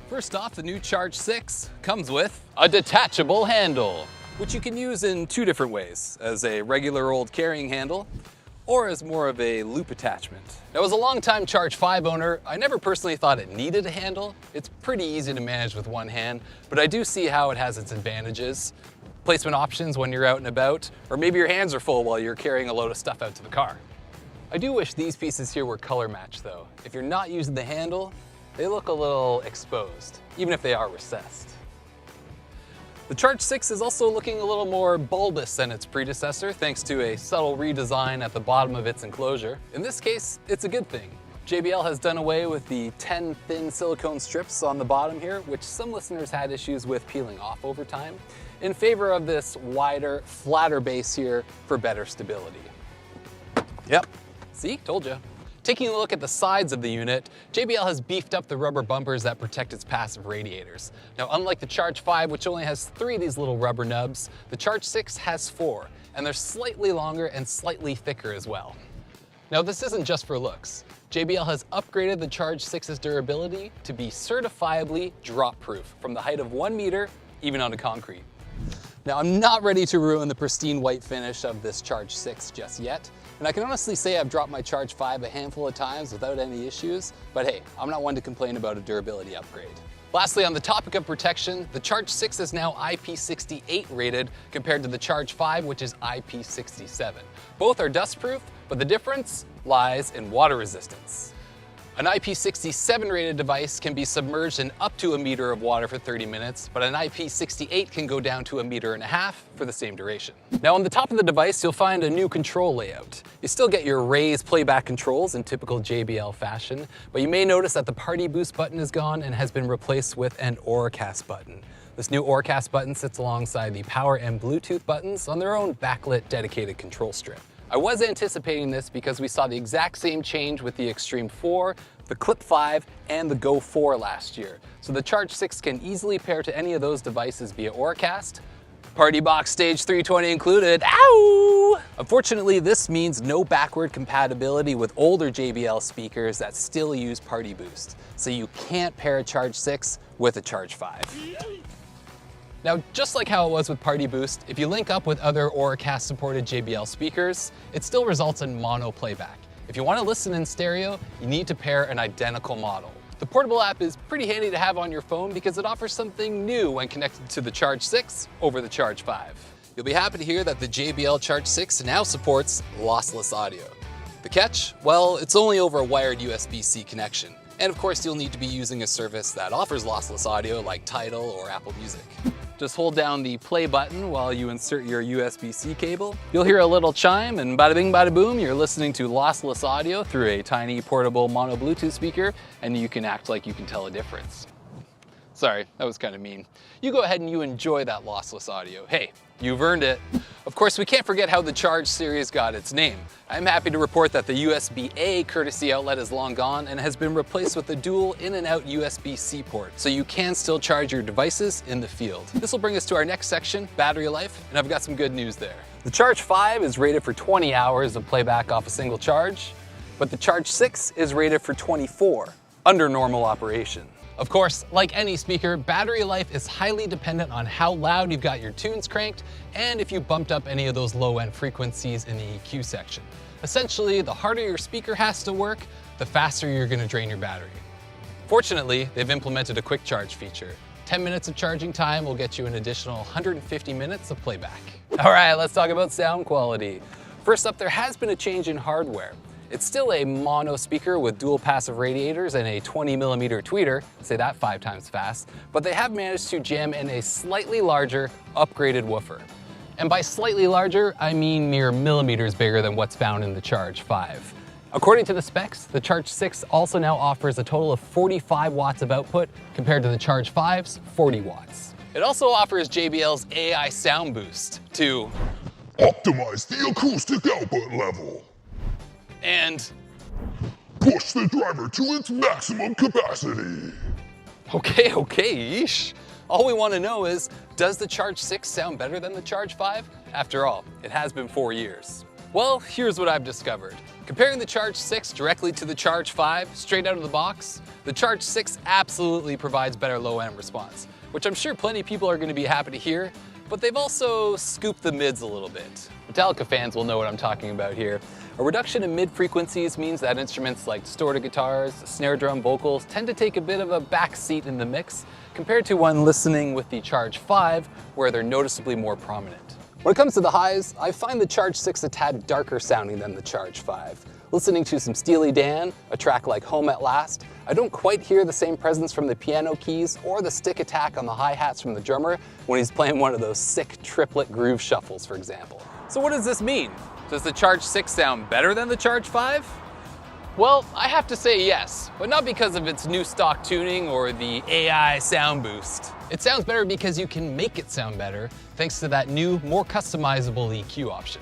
First off, the new Charge 6 comes with a detachable handle, which you can use in two different ways, as a regular old carrying handle or as more of a loop attachment. Now, as a longtime Charge 5 owner, I never personally thought it needed a handle. It's pretty easy to manage with one hand, but I do see how it has its advantages. Placement options when you're out and about, or maybe your hands are full while you're carrying a load of stuff out to the car. I do wish these pieces here were color matched though. If you're not using the handle, they look a little exposed, even if they are recessed. The Charge 6 is also looking a little more bulbous than its predecessor, thanks to a subtle redesign at the bottom of its enclosure. In this case, it's a good thing. JBL has done away with the 10 thin silicone strips on the bottom here, which some listeners had issues with peeling off over time, in favor of this wider, flatter base here for better stability. Yep, see, told you. Taking a look at the sides of the unit, JBL has beefed up the rubber bumpers that protect its passive radiators. Now, unlike the Charge 5, which only has 3 of these little rubber nubs, the Charge 6 has 4, and they're slightly longer and slightly thicker as well. Now, this isn't just for looks. JBL has upgraded the Charge 6's durability to be certifiably drop-proof from the height of 1 meter, even onto concrete. Now, I'm not ready to ruin the pristine white finish of this Charge 6 just yet, and I can honestly say I've dropped my Charge 5 a handful of times without any issues, but hey, I'm not one to complain about a durability upgrade. Lastly, on the topic of protection, the Charge 6 is now IP68 rated compared to the Charge 5, which is IP67. Both are dustproof, but the difference lies in water resistance. An IP67 rated device can be submerged in up to 1 meter of water for 30 minutes, but an IP68 can go down to 1.5 meters for the same duration. Now, on the top of the device, you'll find a new control layout. You still get your raised playback controls in typical JBL fashion, but you may notice that the Party Boost button is gone and has been replaced with an Auracast button. This new Auracast button sits alongside the power and Bluetooth buttons on their own backlit dedicated control strip. I was anticipating this because we saw the exact same change with the Extreme 4, the Clip 5, and the Go 4 last year. So the Charge 6 can easily pair to any of those devices via Auracast. Party box stage 320 included. Ow! Unfortunately, this means no backward compatibility with older JBL speakers that still use Party Boost. So you can't pair a Charge 6 with a Charge 5. Now, just like how it was with Party Boost, if you link up with other Auracast supported JBL speakers, it still results in mono playback. If you want to listen in stereo, you need to pair an identical model. The portable app is pretty handy to have on your phone because it offers something new when connected to the Charge 6 over the Charge 5. You'll be happy to hear that the JBL Charge 6 now supports lossless audio. The catch? Well, it's only over a wired USB-C connection. And of course, you'll need to be using a service that offers lossless audio like Tidal or Apple Music. Just hold down the play button while you insert your USB-C cable. You'll hear a little chime and bada bing bada boom, you're listening to lossless audio through a tiny portable mono Bluetooth speaker, and you can act like you can tell a difference. Sorry, that was kind of mean. You go ahead and you enjoy that lossless audio. Hey, you've earned it. Of course, we can't forget how the Charge series got its name. I'm happy to report that the USB-A courtesy outlet is long gone and has been replaced with a dual in and out USB-C port, so you can still charge your devices in the field. This will bring us to our next section, battery life, and I've got some good news there. The Charge 5 is rated for 20 hours of playback off a single charge, but the Charge 6 is rated for 24 under normal operation. Of course, like any speaker, battery life is highly dependent on how loud you've got your tunes cranked and if you bumped up any of those low-end frequencies in the EQ section. Essentially, the harder your speaker has to work, the faster you're going to drain your battery. Fortunately, they've implemented a quick charge feature. 10 minutes of charging time will get you an additional 150 minutes of playback. All right, let's talk about sound quality. First up, there has been a change in hardware. It's still a mono speaker with dual passive radiators and a 20mm tweeter, say that 5 times fast, but they have managed to jam in a slightly larger, upgraded woofer. And by slightly larger, I mean mere millimeters bigger than what's found in the Charge 5. According to the specs, the Charge 6 also now offers a total of 45 watts of output compared to the Charge 5's 40 watts. It also offers JBL's AI sound boost to optimize the acoustic output level and push the driver to its maximum capacity. Okay, yeesh. All we want to know is, does the Charge 6 sound better than the Charge 5? After all, it has been 4 years. Well, here's what I've discovered. Comparing the Charge 6 directly to the Charge 5 straight out of the box, the Charge 6 absolutely provides better low-end response, which I'm sure plenty of people are going to be happy to hear, but they've also scooped the mids a little bit. Metallica fans will know what I'm talking about here. A reduction in mid frequencies means that instruments like distorted guitars, snare drum, vocals tend to take a bit of a back seat in the mix compared to when listening with the Charge 5, where they're noticeably more prominent. When it comes to the highs, I find the Charge 6 a tad darker sounding than the Charge 5. Listening to some Steely Dan, a track like Home at Last, I don't quite hear the same presence from the piano keys or the stick attack on the hi-hats from the drummer when he's playing one of those sick triplet groove shuffles, for example. So what does this mean? Does the Charge 6 sound better than the Charge 5? Well, I have to say yes, but not because of its new stock tuning or the AI sound boost. It sounds better because you can make it sound better thanks to that new, more customizable EQ option.